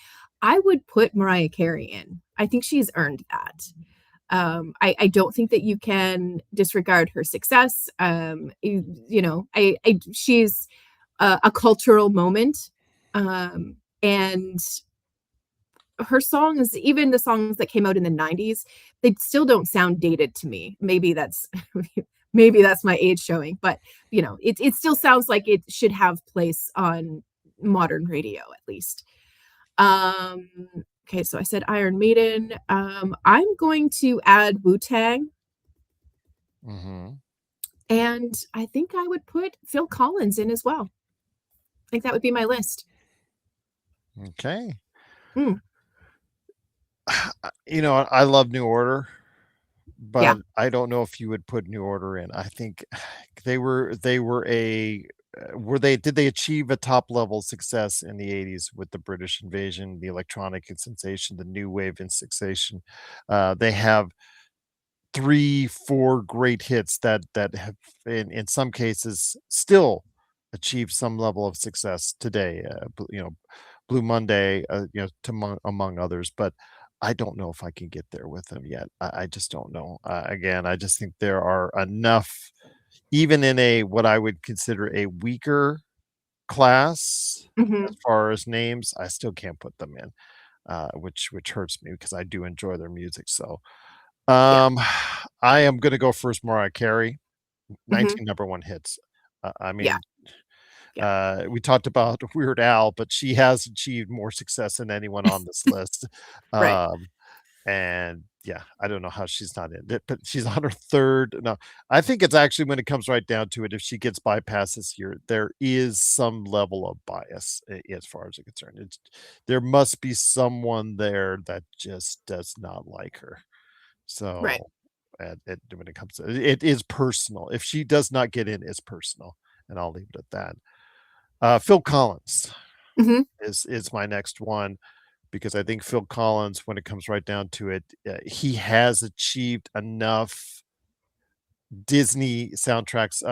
I would put Mariah Carey in. I think she's earned that. I don't think that you can disregard her success. She's a cultural moment. And her songs, even the songs that came out in the 90s, they still don't sound dated to me. Maybe that's my age showing, but it still sounds like it should have place on modern radio, at least. Okay, so I said Iron Maiden. I'm going to add Wu-Tang. And I think I would put Phil Collins in as well. I think that would be my list. Okay. I love New Order, but I don't know if you would put New Order in. I think did they achieve a top level success in the 80s with the British invasion, the electronic sensation, the new wave sensation? They have 3-4 great hits that have in some cases still achieved some level of success today. Blue Monday, among others, but I don't know if I can get there with them yet. I just don't know. Again, I just think there are enough, even in what I would consider a weaker class as far as names, I still can't put them in, which hurts me because I do enjoy their music. So I am going to go first. Mariah Carey, 19 number one hits. We talked about Weird Al, but she has achieved more success than anyone on this list. Right. And yeah, I don't know how she's not in it, but she's on her third. No, I think it's actually, when it comes right down to it, if she gets bypassed this year, there is some level of bias as far as I'm concerned. There must be someone there that just does not like her. So when it comes to it is personal. If she does not get in, it's personal, and I'll leave it at that. Phil Collins is my next one, because I think Phil Collins, when it comes right down to it, he has achieved enough. Disney soundtracks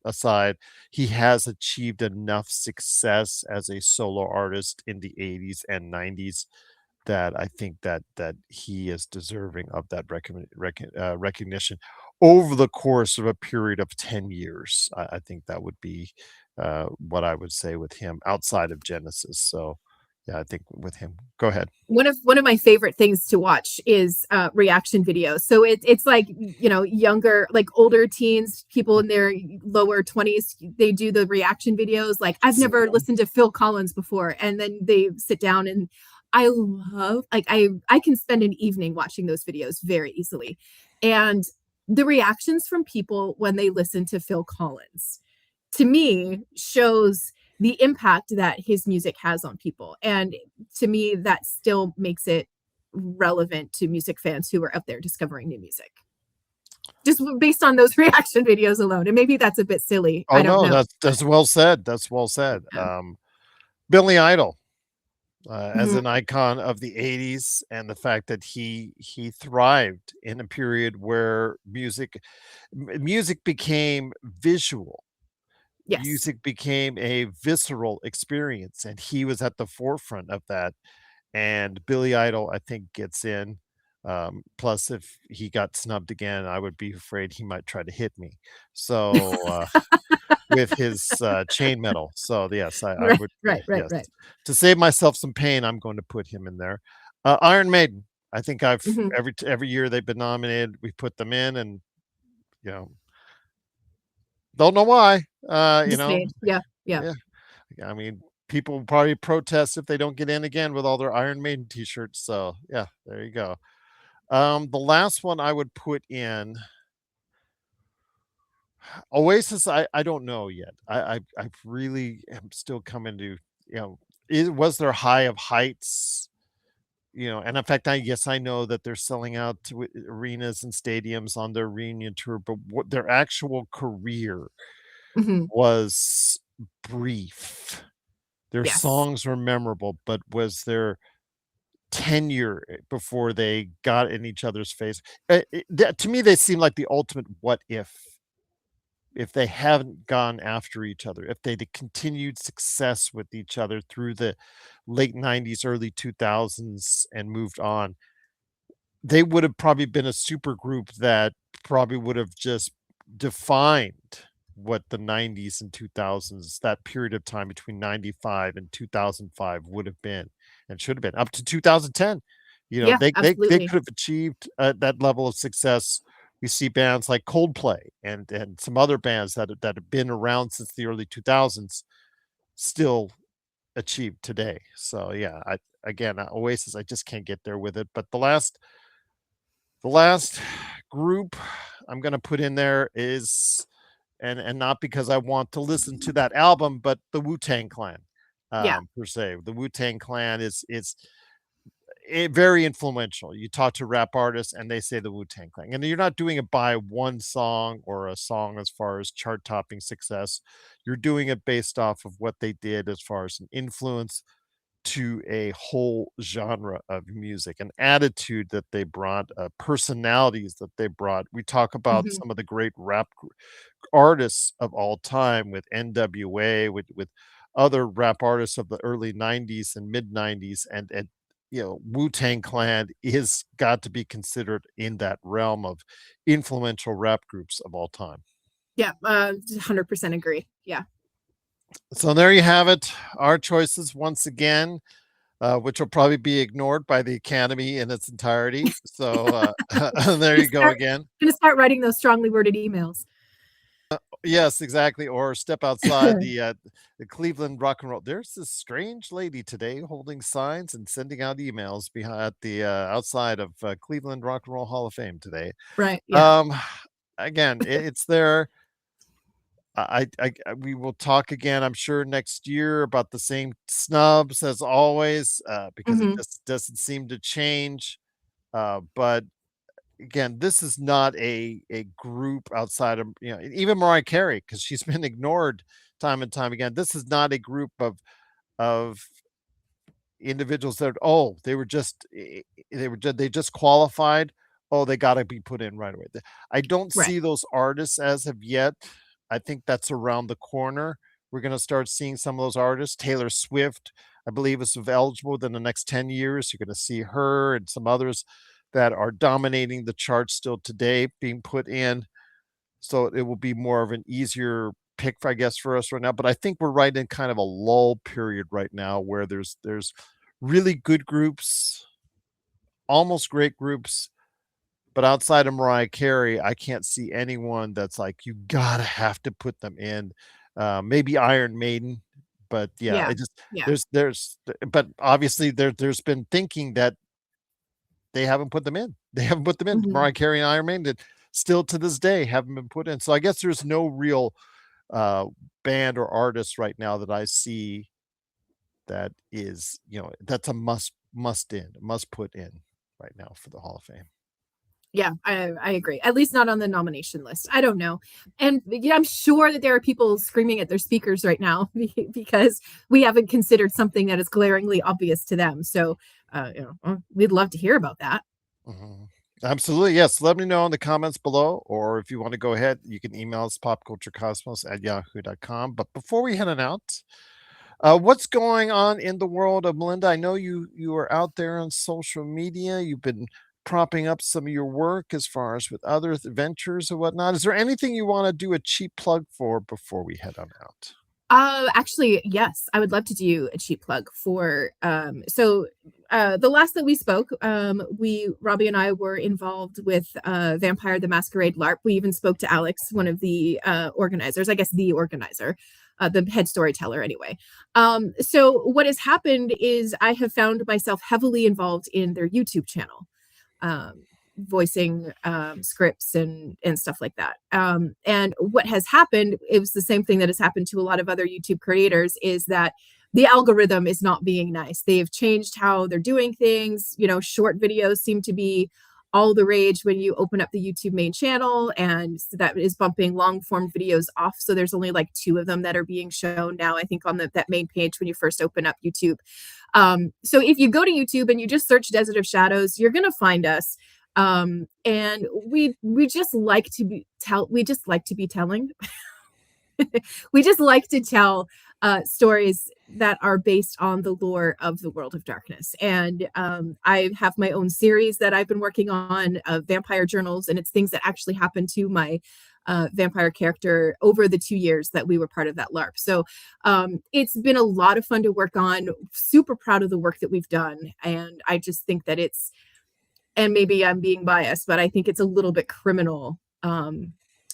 aside, he has achieved enough success as a solo artist in the 80s and 90s that I think that he is deserving of that recognition over the course of a period of 10 years. I think that would be what I would say with him outside of Genesis. So yeah, I think with him. Go ahead. One of my favorite things to watch is reaction videos. So it's like, younger, like older teens, people in their lower 20s, they do the reaction videos. Like, I've never listened to Phil Collins before, and then they sit down, and I love, like, I can spend an evening watching those videos very easily. And the reactions from people when they listen to Phil Collins, to me, shows the impact that his music has on people. And to me, that still makes it relevant to music fans who are out there discovering new music. Just based on those reaction videos alone. And maybe that's a bit silly. Oh, I don't know. That's well said. That's well said. Yeah. Billy Idol, as an icon of the 80s, and the fact that he thrived in a period where music became visual. Yes. Music became a visceral experience, and he was at the forefront of that. And Billy Idol, I think, gets in. Plus, if he got snubbed again, I would be afraid he might try to hit me. So with his chain metal. So yes, I would. Right. To save myself some pain, I'm going to put him in there. Iron Maiden. I think I've every year they've been nominated, we put them in, and don't know why. Yeah. I mean, people probably protest if they don't get in again with all their Iron Maiden t-shirts. So yeah, there you go. The last one I would put in Oasis. I don't know yet. I really am still coming to, was there high of heights? And in fact, I know that they're selling out to arenas and stadiums on their reunion tour, but what their actual career was brief. Their songs were memorable, but was their tenure before they got in each other's face? To me, they seem like the ultimate what if they haven't gone after each other, if they'd continued success with each other through the late 90s, early 2000s, and moved on, they would have probably been a super group that probably would have just defined what the 90s and 2000s, that period of time between 95 and 2005 would have been and should have been up to 2010. They could have achieved that level of success. We see bands like Coldplay and some other bands that have been around since the early 2000s still achieved today. So yeah, Oasis, I just can't get there with it. But the last group I'm gonna put in there is, and not because I want to listen to that album, but the Wu-Tang Clan, Yeah. per se. The Wu-Tang Clan is very influential. You talk to rap artists and they say the Wu-Tang Clan. And you're not doing it by one song or a song as far as chart topping success. You're doing it based off of what they did as far as an influence to a whole genre of music, an attitude that they brought, personalities that they brought. We talk about Mhm. some of the great artists of all time with NWA, with other rap artists of the early 90s and mid 90s, and Wu-Tang Clan is got to be considered in that realm of influential rap groups of all time. Yeah, 100% agree. Yeah. So there you have it. Our choices once again, which will probably be ignored by the Academy in its entirety. So there you go again. Gonna start writing those strongly worded emails. Yes, exactly. Or step outside the Cleveland Rock and Roll. There's this strange lady today holding signs and sending out emails behind the outside of Cleveland Rock and Roll Hall of Fame today. Right. Yeah. Again, it's there. We will talk again, I'm sure, next year about the same snubs as always, because it Mhm. just doesn't seem to change. But again, this is not a group outside of, even Mariah Carey, because she's been ignored time and time again. This is not a group of individuals that, oh, they just qualified. Oh, they got to be put in right away. I don't Right. see those artists as of yet. I think that's around the corner. We're going to start seeing some of those artists. Taylor Swift, I believe, is eligible within the next 10 years. You're going to see her and some others that are dominating the charts still today being put in. So it will be more of an easier pick, I guess, for us right now. But I think we're right in kind of a lull period right now where there's really good groups, almost great groups, but outside of Mariah Carey, I can't see anyone that's like you gotta have to put them in. Maybe Iron Maiden, but yeah, Yeah. it just Yeah. but obviously there's been thinking that they haven't put them in. They haven't put them in. Mhm. Mariah Carey and Iron Maiden that still to this day haven't been put in. So I guess there's no real uh band or artist right now that I see that is, that's a must put in right now for the Hall of Fame. Yeah, I agree. At least not on the nomination list. I don't know. And yeah, I'm sure that there are people screaming at their speakers right now because we haven't considered something that is glaringly obvious to them. So, we'd love to hear about that. Mhm. Absolutely. Yes. Let me know in the comments below, or if you want to go ahead, you can email us popculturecosmos@yahoo.com. But before we head on out, what's going on in the world of Melinda? I know you are out there on social media. You've been propping up some of your work as far as with other ventures and whatnot. Is there anything you want to do a cheap plug for before we head on out? Actually, yes, I would love to do a cheap plug for the last that we spoke, Robbie and I were involved with Vampire the Masquerade LARP. We even spoke to Alex, one of the organizers, I guess the organizer, the head storyteller anyway. So what has happened is I have found myself heavily involved in their YouTube channel. Voicing scripts and stuff like that. And what has happened, it was the same thing that has happened to a lot of other YouTube creators, is that the algorithm is not being nice. They've changed how they're doing things. Short videos seem to be all the rage when you open up the YouTube main channel, and so that is bumping long form videos off. So there's only like 2 of them that are being shown now, I think, on that main page when you first open up YouTube. So if you go to YouTube and you just search Desert of Shadows, you're gonna find us. And we just like to be telling. We just like to tell stories that are based on the lore of the world of darkness. And I have my own series that I've been working on, vampire journals, and it's things that actually happened to my vampire character over the 2 years that we were part of that LARP. So it's been a lot of fun to work on. Super proud of the work that we've done, and I just think that and maybe I'm being biased, but I think it's a little bit criminal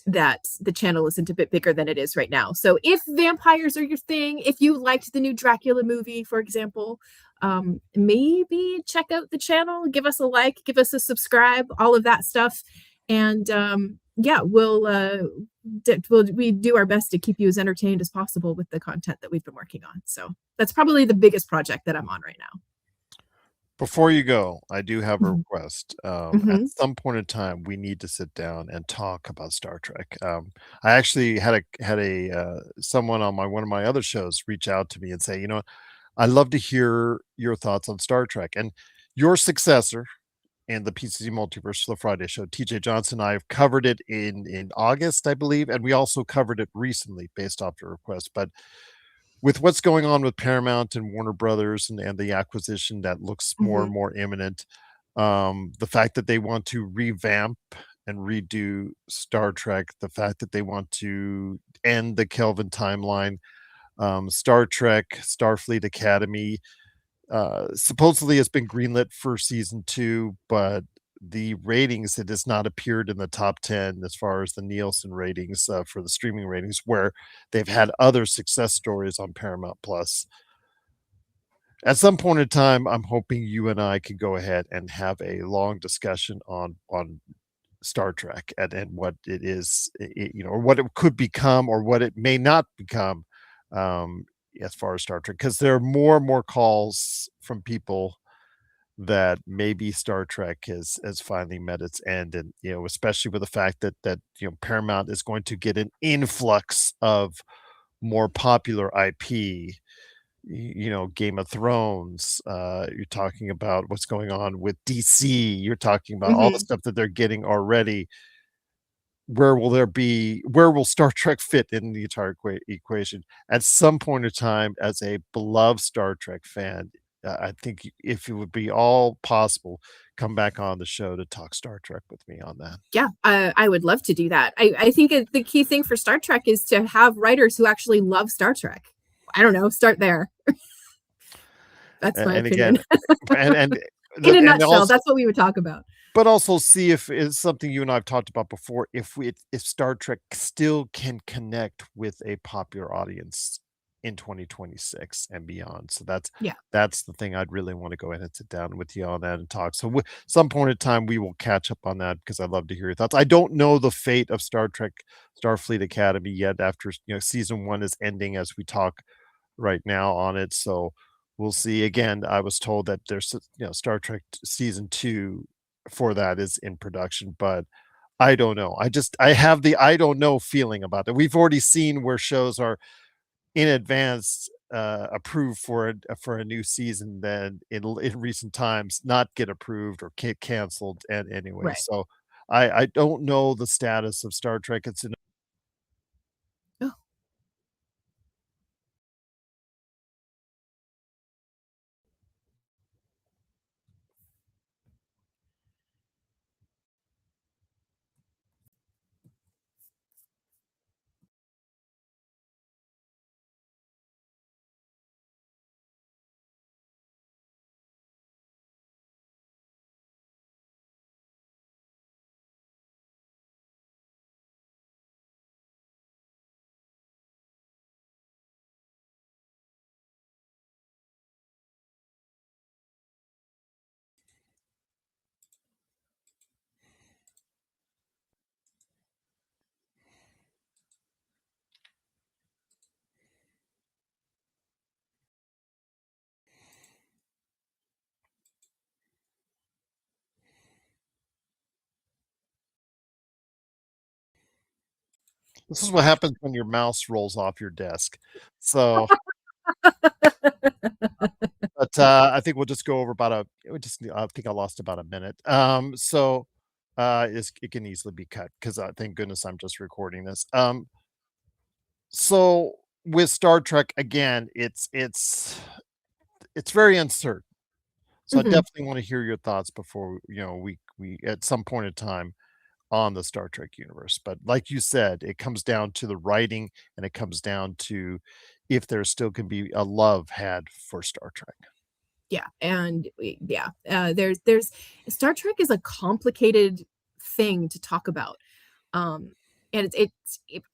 that the channel isn't a bit bigger than it is right now. So if vampires are your thing, if you liked the new Dracula movie, for example, maybe check out the channel, give us a like, give us a subscribe, all of that stuff. And yeah, we do our best to keep you as entertained as possible with the content that we've been working on. So that's probably the biggest project that I'm on right now. Before you go, I do have a Mhm. request. Mhm. At some point in time, we need to sit down and talk about Star Trek. I actually had a someone on one of my other shows reach out to me and say, I'd love to hear your thoughts on Star Trek and your successor in the PCC Multiverse, the Friday show. TJ Johnson and I have covered it in August, I believe, and we also covered it recently based off the request. But with what's going on with Paramount and Warner Brothers and the acquisition that looks more and Mhm. more imminent, the fact that they want to revamp and redo Star Trek, the fact that they want to end the Kelvin timeline, Star Trek, Starfleet Academy, supposedly has been greenlit for season 2, but the ratings, it has not appeared in the top 10 as far as the Nielsen ratings for the streaming ratings, where they've had other success stories on Paramount Plus. At some point in time, I'm hoping you and I can go ahead and have a long discussion on Star Trek and what it is, or what it could become or what it may not become, um, as far as Star Trek, because there are more and more calls from people that maybe Star Trek has finally met its end, and especially with the fact that Paramount is going to get an influx of more popular IP. Game of Thrones. You're talking about what's going on with DC. You're talking about all the Mhm. stuff that they're getting already. Where will Star Trek fit in the entire equation? At some point in time, as a beloved Star Trek fan, I think if it would be all possible, come back on the show to talk Star Trek with me on that. Yeah, I would love to do that. I think the key thing for Star Trek is to have writers who actually love Star Trek. I don't know, start there. That's my And again, opinion. and In a and nutshell, also, that's what we would talk about. but also see if it's something you and I've talked about before, if Star Trek still can connect with a popular audience in 2026 and beyond. So Yeah. that's the thing I'd really want to go ahead and sit down with you on that and talk. So some point in time we will catch up on that because I'd love to hear your thoughts. I don't know the fate of Star Trek Starfleet Academy yet after season 1 is ending as we talk right now on it. So we'll see. Again, I was told that there's Star Trek season 2 for that is in production, but I don't know. I have the I don't know feeling about it. We've already seen where shows are in advance approved for a new season, then in recent times not get approved or get canceled and anyway. Right. So I don't know the status of Star Trek. It's Oh. This is what happens when your mouse rolls off your desk. So, but I think we'll just go over about I think I lost about a minute. It can easily be cut because thank goodness I'm just recording this. So with Star Trek again, it's very uncertain. So I Mhm. definitely want to hear your thoughts before we at some point in time on the Star Trek universe. But like you said, it comes down to the writing and it comes down to if there still can be a love had for Star Trek. Yeah, and there's Star Trek is a complicated thing to talk about. Um and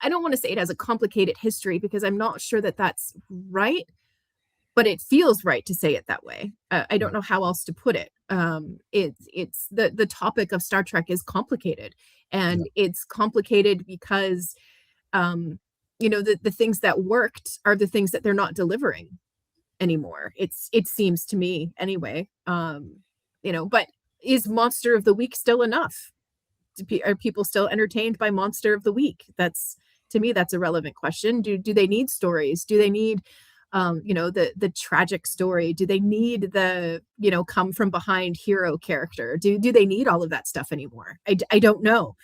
I don't want to say it has a complicated history, because I'm not sure that that's right, but it feels right to say it that way. I don't know how else to put it. It's the topic of Star Trek is complicated, and it's complicated because the things that worked are the things that they're not delivering anymore. It seems to me anyway. But is Monster of the Week still enough? Are people still entertained by Monster of the Week? To me, that's a relevant question. Do they need stories? Do they need the tragic story? Do they need the come from behind hero character? Do they need all of that stuff anymore? I don't know.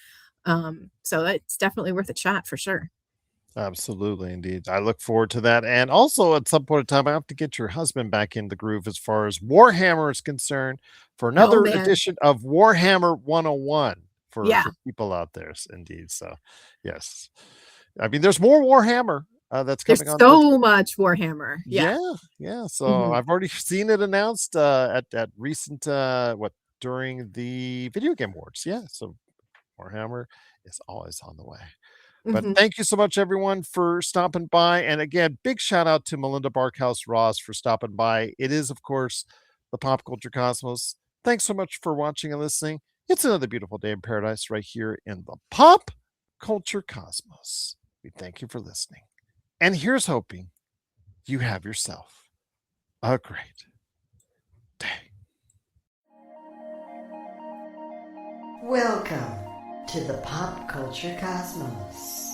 So it's definitely worth a chat for sure. Absolutely, indeed. I look forward to that. And also, at some point in time, I have to get your husband back in the groove as far as Warhammer is concerned for another man. edition of Warhammer 101 for people out there. Indeed. So, yes. I mean, there's more Warhammer that's coming There's on. so much Warhammer. Yeah. So I've already seen it announced at recent during the Video Game Awards. Yeah. So Warhammer is always on the way. But thank you so much, everyone, for stopping by. And again, big shout out to Melinda Barkhouse-Ross for stopping by. It is, of course, the Pop Culture Cosmos. Thanks so much for watching and listening. It's another beautiful day in paradise right here in the Pop Culture Cosmos. We thank you for listening. And here's hoping you have yourself a great day. Welcome to the Pop Culture Cosmos.